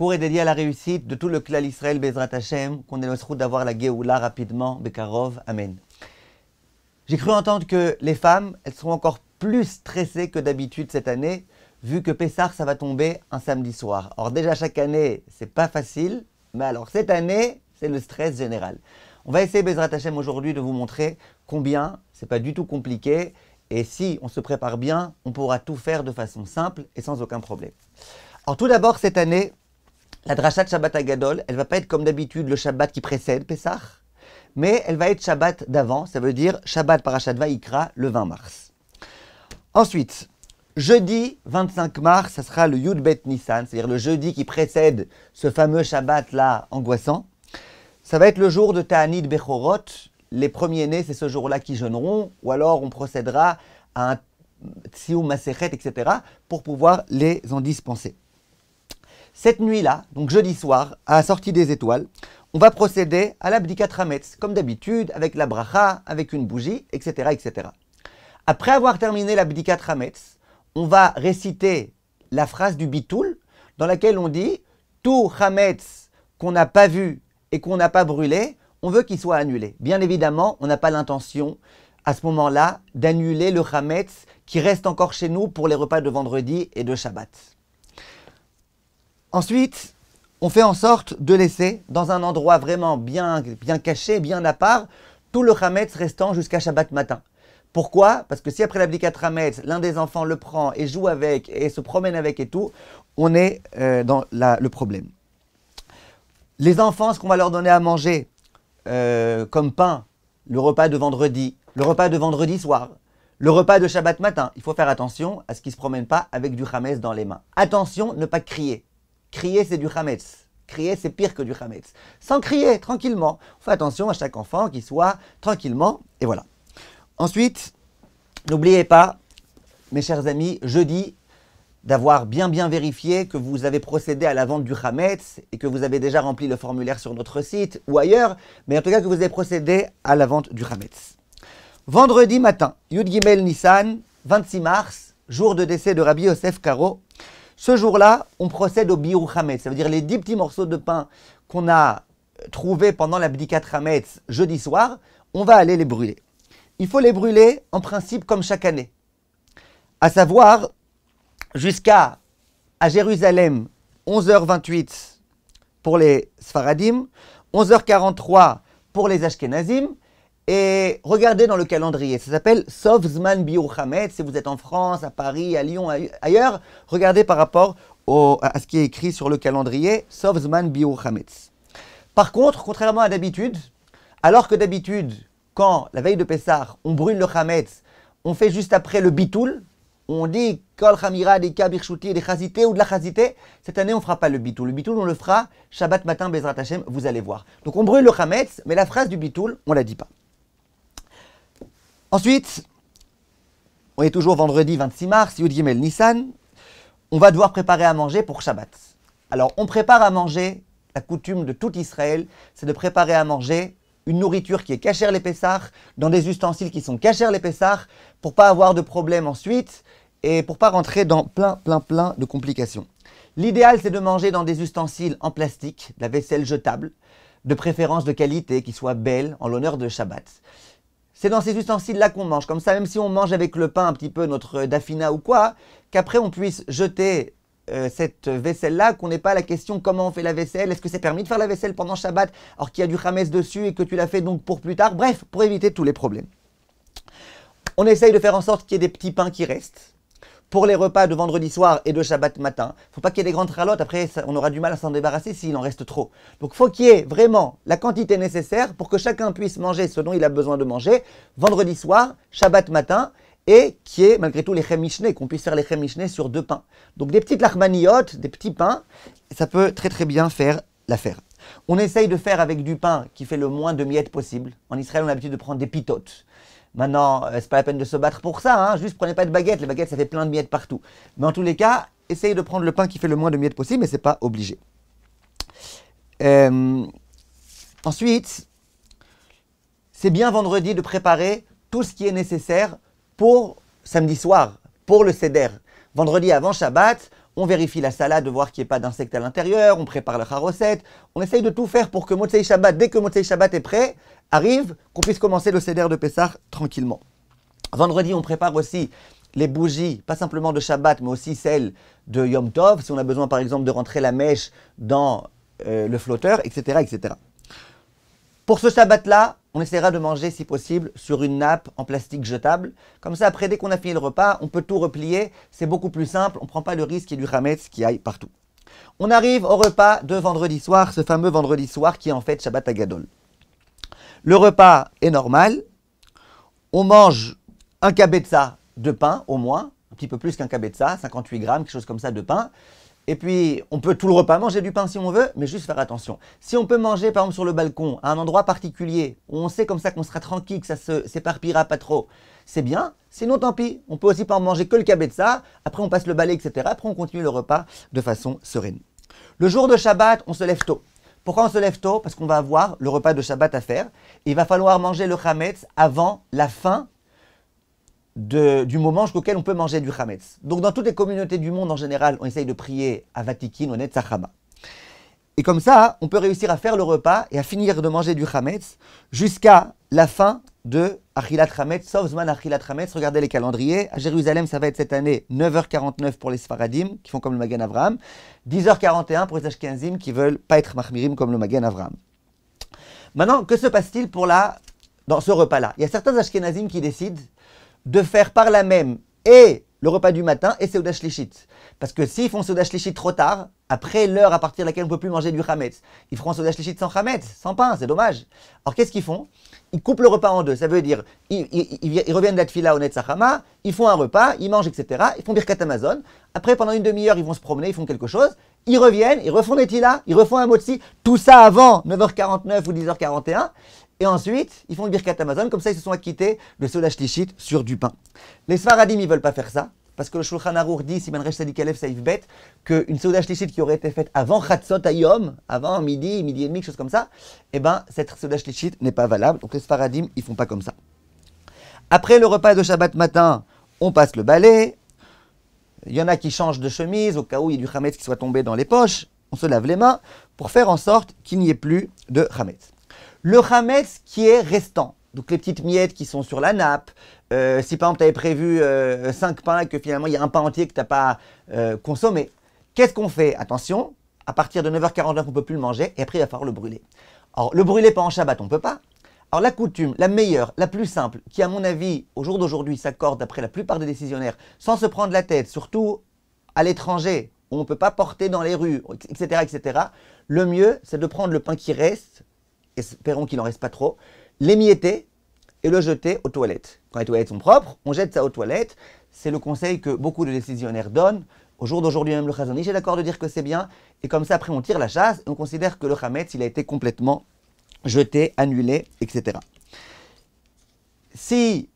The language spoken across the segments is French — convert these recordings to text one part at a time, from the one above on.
cours est dédié à la réussite de tout le Klal Israël Bezrat Hashem, qu'on ait le route d'avoir la Géoula rapidement, Bekarov, Amen. J'ai cru entendre que les femmes, elles seront encore plus stressées que d'habitude cette année, vu que Pessah, ça va tomber un samedi soir. Alors déjà, chaque année, c'est pas facile, mais alors cette année, c'est le stress général. On va essayer, Bezrat Hashem, aujourd'hui de vous montrer combien c'est pas du tout compliqué, et si on se prépare bien, on pourra tout faire de façon simple et sans aucun problème. Alors tout d'abord, cette année, la Drashat Shabbat Agadol, elle ne va pas être comme d'habitude le Shabbat qui précède Pessah, mais elle va être Shabbat d'avant, ça veut dire Shabbat Parashat Vayikra, le 20 mars. Ensuite, jeudi 25 mars, ça sera le Yud Bet Nissan, c'est-à-dire le jeudi qui précède ce fameux Shabbat-là angoissant. Ça va être le jour de Ta'anit Bechorot. Les premiers-nés, c'est ce jour-là qui jeûneront, ou alors on procédera à un Tziyum Masechet, etc., pour pouvoir les en dispenser. Cette nuit-là, donc jeudi soir, à la sortie des étoiles, on va procéder à l'Abdikat Hametz, comme d'habitude, avec la bracha, avec une bougie, etc., etc. Après avoir terminé l'Abdikat Hametz, on va réciter la phrase du Bitoul, dans laquelle on dit « Tout Hametz qu'on n'a pas vu et qu'on n'a pas brûlé, on veut qu'il soit annulé. » Bien évidemment, on n'a pas l'intention, à ce moment-là, d'annuler le Hametz qui reste encore chez nous pour les repas de vendredi et de Shabbat. Ensuite, on fait en sorte de laisser dans un endroit vraiment bien caché, bien à part, tout le Hametz restant jusqu'à Shabbat matin. Pourquoi? Parce que si après l'Abdikat Hametz, l'un des enfants le prend et joue avec et se promène avec et tout, on est dans le problème. Les enfants, ce qu'on va leur donner à manger comme pain, le repas de vendredi soir, le repas de Shabbat matin, il faut faire attention à ce qu'ils ne se promènent pas avec du Hametz dans les mains. Attention, ne pas crier. Crier, c'est du Hametz. Crier, c'est pire que du Hametz. Sans crier, tranquillement. On fait attention à chaque enfant qui soit tranquillement, et voilà. Ensuite, n'oubliez pas, mes chers amis, jeudi, d'avoir bien vérifié que vous avez procédé à la vente du Hametz et que vous avez déjà rempli le formulaire sur notre site ou ailleurs, mais en tout cas que vous avez procédé à la vente du Hametz. Vendredi matin, Yud Gimel Nissan, 26 mars, jour de décès de Rabbi Yosef Karo. Ce jour-là, on procède au Biur Hametz, ça veut dire les 10 petits morceaux de pain qu'on a trouvés pendant l'Abdikat Hametz jeudi soir, on va aller les brûler. Il faut les brûler en principe comme chaque année, à savoir jusqu'à Jérusalem 11h28 pour les Sfaradim, 11h43 pour les Ashkenazim. Et regardez dans le calendrier, ça s'appelle Sof Zman Biur Hametz. Si vous êtes en France, à Paris, à Lyon, ailleurs, regardez par rapport à ce qui est écrit sur le calendrier, Sof Zman Biur Hametz. Par contre, contrairement à d'habitude, alors que d'habitude, quand la veille de Pessah, on brûle le Hametz, on fait juste après le Bitoul, on dit Kol Chamira, Dika, Birchuti, des Chazité ou de la Chazité. Cette année, on ne fera pas le Bitoul. Le Bitoul, on le fera Shabbat matin, Bezrat Hashem, vous allez voir. Donc on brûle le Hametz, mais la phrase du Bitoul, on ne la dit pas. Ensuite, on est toujours vendredi 26 mars, Yud Gimel Nissan. On va devoir préparer à manger pour Shabbat. Alors, on prépare à manger, la coutume de tout Israël, c'est de préparer à manger une nourriture qui est cachère les Pessah, dans des ustensiles qui sont cachères les Pessah, pour ne pas avoir de problème ensuite et pour ne pas rentrer dans plein de complications. L'idéal, c'est de manger dans des ustensiles en plastique, de la vaisselle jetable, de préférence de qualité, qui soit belle, en l'honneur de Shabbat. C'est dans ces ustensiles-là qu'on mange. Comme ça, même si on mange avec le pain un petit peu notre dafina ou quoi, qu'après on puisse jeter cette vaisselle-là, qu'on n'ait pas la question comment on fait la vaisselle, est-ce que c'est permis de faire la vaisselle pendant Shabbat, alors qu'il y a du Hametz dessus et que tu l'as fait donc pour plus tard. Bref, pour éviter tous les problèmes. On essaye de faire en sorte qu'il y ait des petits pains qui restent pour les repas de vendredi soir et de Shabbat matin. Il ne faut pas qu'il y ait des grandes ralottes, après on aura du mal à s'en débarrasser s'il en reste trop. Donc il faut qu'il y ait vraiment la quantité nécessaire pour que chacun puisse manger ce dont il a besoin de manger vendredi soir, Shabbat matin, et qu'il y ait malgré tout les chem mishneh, qu'on puisse faire les chem mishneh sur 2 pains. Donc des petites lachmaniotes, des petits pains, ça peut très bien faire l'affaire. On essaye de faire avec du pain qui fait le moins de miettes possible. En Israël, on a l'habitude de prendre des pitotes. Maintenant, c'est pas la peine de se battre pour ça, hein. Juste prenez pas de baguettes, les baguettes ça fait plein de miettes partout. Mais en tous les cas, essayez de prendre le pain qui fait le moins de miettes possible, mais c'est pas obligé. Ensuite, c'est bien vendredi de préparer tout ce qui est nécessaire pour samedi soir, pour le Seder. Vendredi avant Shabbat, on vérifie la salade, de voir qu'il n'y ait pas d'insectes à l'intérieur, on prépare la charosette, on essaye de tout faire pour que Motzei Shabbat, dès que Motzei Shabbat est prêt, arrive, qu'on puisse commencer le Seder de Pessah tranquillement. Vendredi, on prépare aussi les bougies, pas simplement de Shabbat, mais aussi celles de Yom Tov, si on a besoin par exemple de rentrer la mèche dans le flotteur, etc., etc. Pour ce Shabbat-là, on essaiera de manger, si possible, sur une nappe en plastique jetable. Comme ça, après, dès qu'on a fini le repas, on peut tout replier. C'est beaucoup plus simple. On ne prend pas le risque qu'il y ait du Hametz qui aille partout. On arrive au repas de vendredi soir, ce fameux vendredi soir qui est en fait Shabbat Hagadol. Le repas est normal. On mange un kabetza de pain, au moins. Un petit peu plus qu'un kabetza, 58 grammes, quelque chose comme ça de pain. Et puis, on peut tout le repas manger du pain si on veut, mais juste faire attention. Si on peut manger, par exemple, sur le balcon, à un endroit particulier, où on sait comme ça qu'on sera tranquille, que ça ne s'éparpillera pas trop, c'est bien. Sinon, tant pis. On peut aussi pas en manger que le kabetza. Après, on passe le balai, etc. Après, on continue le repas de façon sereine. Le jour de Shabbat, on se lève tôt. Pourquoi on se lève tôt? Parce qu'on va avoir le repas de Shabbat à faire. Il va falloir manger le Hametz avant la fin du moment jusqu'auquel on peut manger du Hametz. Donc dans toutes les communautés du monde en général, on essaye de prier à Vatikin, au Netzachama. Et comme ça, on peut réussir à faire le repas et à finir de manger du Hametz jusqu'à la fin de Achilat Hametz, sauf Zman Achilat Hametz. Regardez les calendriers. À Jérusalem, ça va être cette année 9h49 pour les Sfaradim, qui font comme le Magen Avraham, 10h41 pour les Ashkenazim qui veulent pas être Machmirim comme le Magen Avraham. Maintenant, que se passe-t-il dans ce repas-là? Il y a certains Ashkenazim qui décident de faire par là même et le repas du matin et Seudah Shlishit. Parce que s'ils font Seudah Shlishit trop tard, après l'heure à partir de laquelle on ne peut plus manger du Hametz, ils feront Seudah Shlishit sans Hametz, sans pain, c'est dommage. Alors qu'est-ce qu'ils font? Ils coupent le repas en deux. Ça veut dire, ils reviennent d'Atfila au Netzachama, ils font un repas, ils mangent, etc. Ils font Birkat Hamazon. Après, pendant une demi-heure, ils vont se promener, ils font quelque chose. Ils reviennent, ils refont des Tila, ils refont un Motzi. Tout ça avant 9h49 ou 10h41. Et ensuite, ils font le Birkat Hamazon, comme ça ils se sont acquittés de Seudah Shlishit sur du pain. Les Sfaradim, ils ne veulent pas faire ça, parce que le Shulchan Aruch dit, Siman Resh Tzadik Aleph Saif Bet, qu'une Seudah Shlishit qui aurait été faite avant Chatzot Hayom, avant midi et demi, quelque chose comme ça, eh bien, cette Seudah Shlishit n'est pas valable. Donc les Sfaradim, ils ne font pas comme ça. Après le repas de Shabbat matin, on passe le balai. Il y en a qui changent de chemise, au cas où il y a du Hametz qui soit tombé dans les poches. On se lave les mains pour faire en sorte qu'il n'y ait plus de Hametz. Le Hametz qui est restant, donc les petites miettes qui sont sur la nappe, si par exemple tu avais prévu 5 pains et que finalement il y a un pain entier que tu n'as pas consommé, qu'est-ce qu'on fait? Attention, à partir de 9h49 on ne peut plus le manger et après il va falloir le brûler. Alors le brûler pas en Shabbat on ne peut pas. Alors la coutume, la meilleure, la plus simple, qui à mon avis au jour d'aujourd'hui s'accorde d'après la plupart des décisionnaires, sans se prendre la tête, surtout à l'étranger, où on ne peut pas porter dans les rues, etc., etc., le mieux c'est de prendre le pain qui reste, espérons qu'il n'en reste pas trop, l'émietter et le jeter aux toilettes. Quand les toilettes sont propres, on jette ça aux toilettes. C'est le conseil que beaucoup de décisionnaires donnent. Au jour d'aujourd'hui, même le Chazon Ish est d'accord de dire que c'est bien. Et comme ça, après, on tire la chasse et on considère que le Hametz, il a été complètement jeté, annulé, etc. Si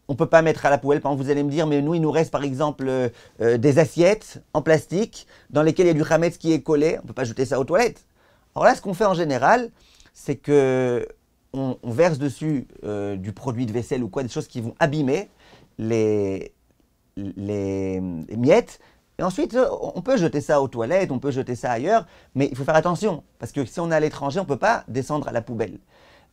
on ne peut pas mettre à la poubelle, par exemple, vous allez me dire, mais nous, il nous reste par exemple des assiettes en plastique dans lesquelles il y a du Hametz qui est collé. On ne peut pas jeter ça aux toilettes. Alors là, ce qu'on fait en général, c'est que on verse dessus du produit de vaisselle ou quoi, des choses qui vont abîmer les miettes. Et ensuite, on peut jeter ça aux toilettes, on peut jeter ça ailleurs, mais il faut faire attention, parce que si on est à l'étranger, on ne peut pas descendre à la poubelle.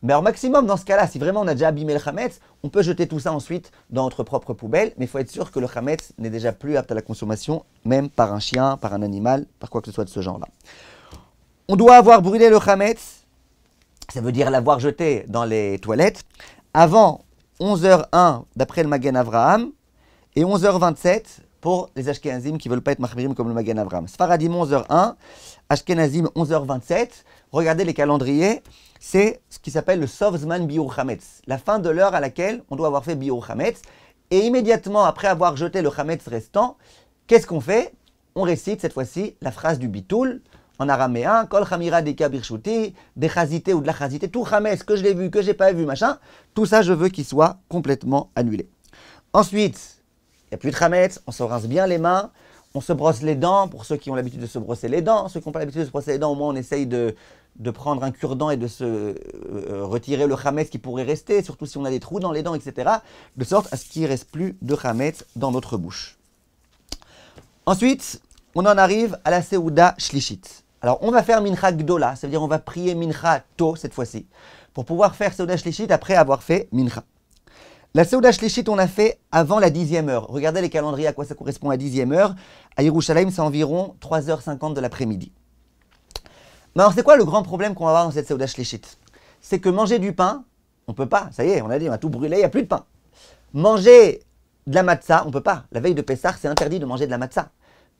Mais au maximum, dans ce cas-là, si vraiment on a déjà abîmé le Hametz, on peut jeter tout ça ensuite dans notre propre poubelle, mais il faut être sûr que le Hametz n'est déjà plus apte à la consommation, même par un chien, par un animal, par quoi que ce soit de ce genre-là. On doit avoir brûlé le Hametz, ça veut dire l'avoir jeté dans les toilettes, avant 11h01 d'après le Magen Avraham, et 11h27 pour les Ashkenazim qui ne veulent pas être Machmirim comme le Magen Avraham. Sfaradim 11h01, Ashkenazim 11h27. Regardez les calendriers, c'est ce qui s'appelle le Sof Zman Biur Hametz, la fin de l'heure à laquelle on doit avoir fait Biur Hametz. Et immédiatement après avoir jeté le Hametz restant, qu'est-ce qu'on fait? On récite cette fois-ci la phrase du Bitoul en araméen, Kol Chamira Deka Birshuti, des chazité ou de la chazité, tout Hametz que je l'ai vu, que je n'ai pas vu, machin, tout ça je veux qu'il soit complètement annulé. Ensuite, il n'y a plus de Hametz, on se rince bien les mains, on se brosse les dents, pour ceux qui ont l'habitude de se brosser les dents, ceux qui n'ont pas l'habitude de se brosser les dents, au moins on essaye de prendre un cure-dent et de se retirer le Hametz qui pourrait rester, surtout si on a des trous dans les dents, etc., de sorte à ce qu'il ne reste plus de Hametz dans notre bouche. Ensuite, on en arrive à la Seuda Shlishit. Alors, on va faire Mincha Gdola, ça veut dire on va prier Mincha tôt cette fois-ci, pour pouvoir faire Seuda Shlishit après avoir fait Mincha. La Seuda Shlishit, on a fait avant la 10e heure. Regardez les calendriers, à quoi ça correspond à 10e heure. À Yerushalayim, c'est environ 3h50 de l'après-midi. Mais alors, c'est quoi le grand problème qu'on va avoir dans cette Seuda Shlishit? C'est que manger du pain, on ne peut pas. Ça y est, on a dit, on a tout brûlé, il n'y a plus de pain. Manger de la matzah, on ne peut pas. La veille de Pessah, c'est interdit de manger de la matzah.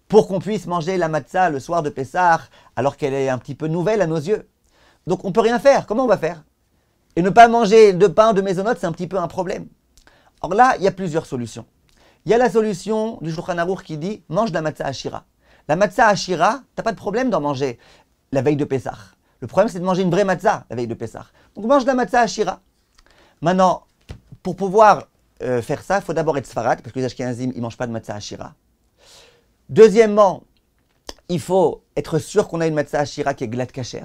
Pour qu'on puisse manger la matzah le soir de Pessah, alors qu'elle est un petit peu nouvelle à nos yeux. Donc, on ne peut rien faire. Comment on va faire? Et ne pas manger de pain de maisonnote, c'est un petit peu un problème. Or là, il y a plusieurs solutions. Il y a la solution du Shulchan Aruch qui dit « mange de la matzah ashira ». La matzah ashira, tu n'as pas de problème d'en manger la veille de Pessah. Le problème, c'est de manger une vraie matzah la veille de Pessah. Donc mange de la matzah ashira. Maintenant, pour pouvoir faire ça, il faut d'abord être sfarad, parce que les ashkenazim, ils ne mangent pas de matzah ashira. Deuxièmement, il faut être sûr qu'on a une matzah ashira qui est glad kasher.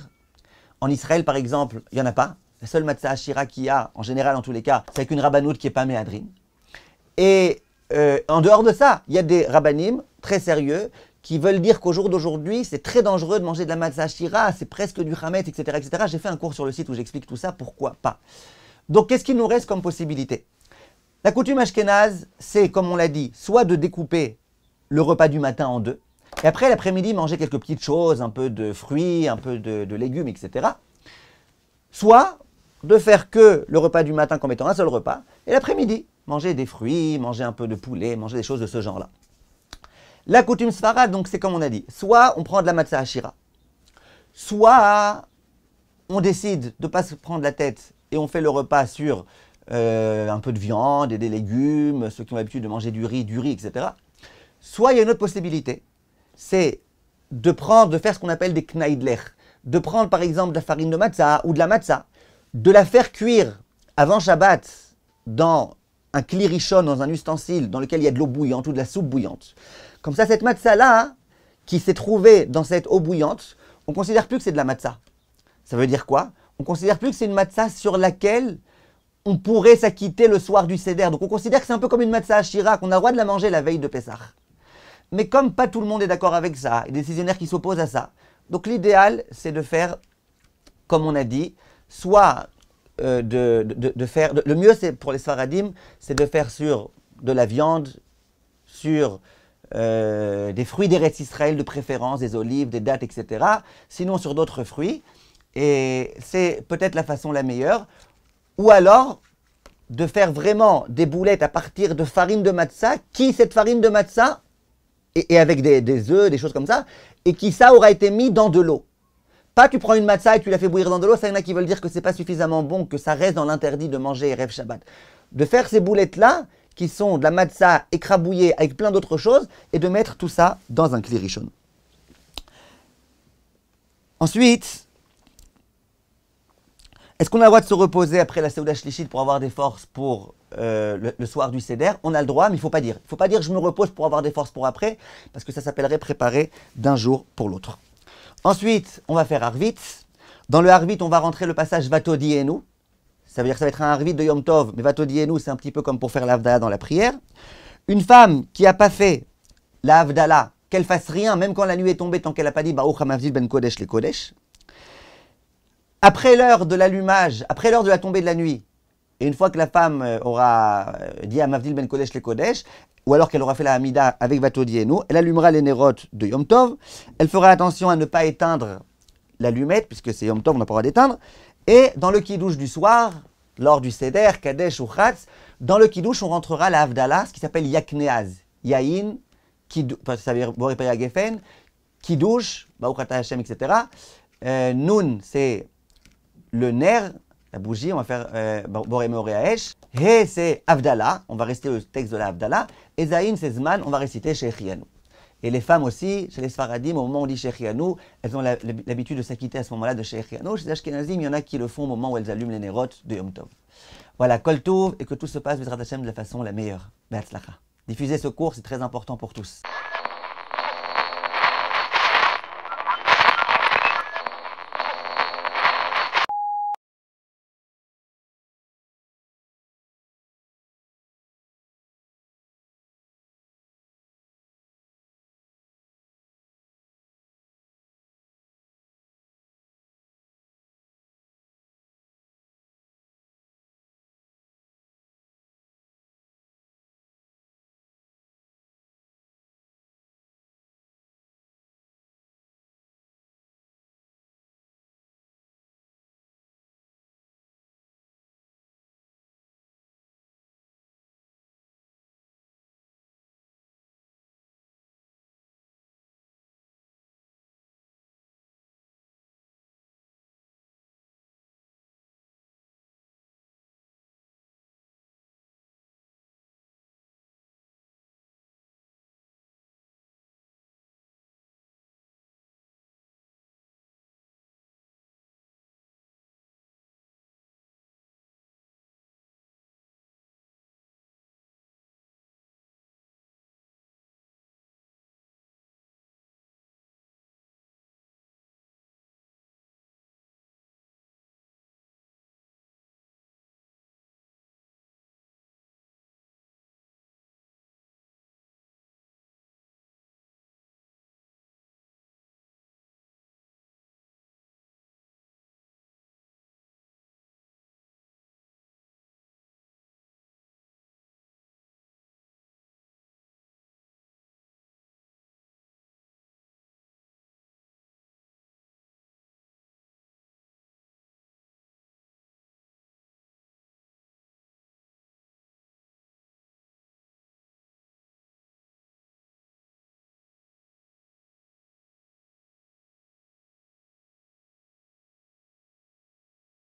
En Israël, par exemple, il n'y en a pas. La seule matzah ashira qu'il y a, en général, en tous les cas, c'est avec une rabbanout qui n'est pas méhadrin. Et en dehors de ça, il y a des rabbanim très sérieux qui veulent dire qu'au jour d'aujourd'hui, c'est très dangereux de manger de la matzah ashira, c'est presque du chametz, etc., etc. J'ai fait un cours sur le site où j'explique tout ça, pourquoi pas. Donc, qu'est-ce qu'il nous reste comme possibilité? La coutume ashkénaze, c'est, comme on l'a dit, soit de découper le repas du matin en deux, et après, l'après-midi, manger quelques petites choses, un peu de fruits, un peu de légumes, etc. Soit de faire que le repas du matin comme étant un seul repas, et l'après-midi, manger des fruits, manger un peu de poulet, manger des choses de ce genre-là. La coutume sfarad, donc c'est comme on a dit, soit on prend de la matzah ashira, soit on décide de ne pas se prendre la tête et on fait le repas sur un peu de viande et des légumes, ceux qui ont l'habitude de manger du riz, etc. Soit il y a une autre possibilité, c'est de faire ce qu'on appelle des knaïdler, de prendre par exemple de la farine de matzah ou de la matzah, de la faire cuire avant Shabbat dans un kli rishon, dans un ustensile dans lequel il y a de l'eau bouillante ou de la soupe bouillante. Comme ça, cette matzah-là, qui s'est trouvée dans cette eau bouillante, on ne considère plus que c'est de la matzah. Ça veut dire quoi? On ne considère plus que c'est une matzah sur laquelle on pourrait s'acquitter le soir du Seder. Donc on considère que c'est un peu comme une matzah ashira, qu'on a le droit de la manger la veille de Pessah. Mais comme pas tout le monde est d'accord avec ça, et des décisionnaires qui s'opposent à ça, donc l'idéal, c'est de faire, comme on a dit, soit le mieux c'est pour les Sfaradim, c'est de faire sur de la viande, sur des fruits d'Eretz Israël de préférence, des olives, des dattes, etc. Sinon sur d'autres fruits. Et c'est peut-être la façon la meilleure. Ou alors de faire vraiment des boulettes à partir de farine de matzah, cette farine de matzah, et avec des œufs, des choses comme ça, et qui ça aura été mis dans de l'eau. Pas tu prends une matzah et tu la fais bouillir dans de l'eau, ça y en a qui veulent dire que c'est pas suffisamment bon, que ça reste dans l'interdit de manger Erev Shabbat. De faire ces boulettes-là, qui sont de la matzah écrabouillée avec plein d'autres choses, et de mettre tout ça dans un kli rishon. Ensuite, est-ce qu'on a le droit de se reposer après la Seuda Shlishit pour avoir des forces pour le soir du Seder? On a le droit, mais il ne faut pas dire. Il ne faut pas dire je me repose pour avoir des forces pour après, parce que ça s'appellerait préparer d'un jour pour l'autre. Ensuite, on va faire Arvit. Dans le Arvit, on va rentrer le passage Vatodienu. Ça veut dire que ça va être un Arvit de Yom Tov, mais Vatodienu, c'est un petit peu comme pour faire la Havdalah dans la prière. Une femme qui n'a pas fait la Havdalah, qu'elle fasse rien, même quand la nuit est tombée, tant qu'elle n'a pas dit Baruch HaMavdil ben Kodesh le Kodesh. Après l'heure de l'allumage, après l'heure de la tombée de la nuit, et une fois que la femme aura dit Hamavdil ben Kodesh le Kodesh, ou alors qu'elle aura fait la Hamida avec Vatodienu, elle allumera les nérotes de Yom Tov, elle fera attention à ne pas éteindre l'allumette, puisque c'est Yom Tov, on n'a pas le droit d'éteindre, et dans le Kiddush du soir, lors du Seder, Kadesh ou Chatz, dans le Kiddush, on rentrera la Havdalah, ce qui s'appelle Yakneaz, Yain, ça veut dire Boripaya Gefen, Kiddush, Baruch Ata Hashem, etc. Nun, c'est le ner, la bougie, on va faire Boré Meoré Haesh. He, c'est Havdalah, on va rester au texte de la Havdalah. Et Zayin, c'est Zman, on va réciter Shechianu. Et les femmes aussi, chez les Sfaradim, au moment où on dit Shechianu, elles ont l'habitude de s'acquitter à ce moment-là de Shechianu. Chez les Ashkenazim, il y en a qui le font au moment où elles allument les nérotes de Yom Tov. Voilà, Kol Tov, et que tout se passe, Bezrat Hashem, de la façon la meilleure. Be'atzlacha. Diffuser ce cours, c'est très important pour tous.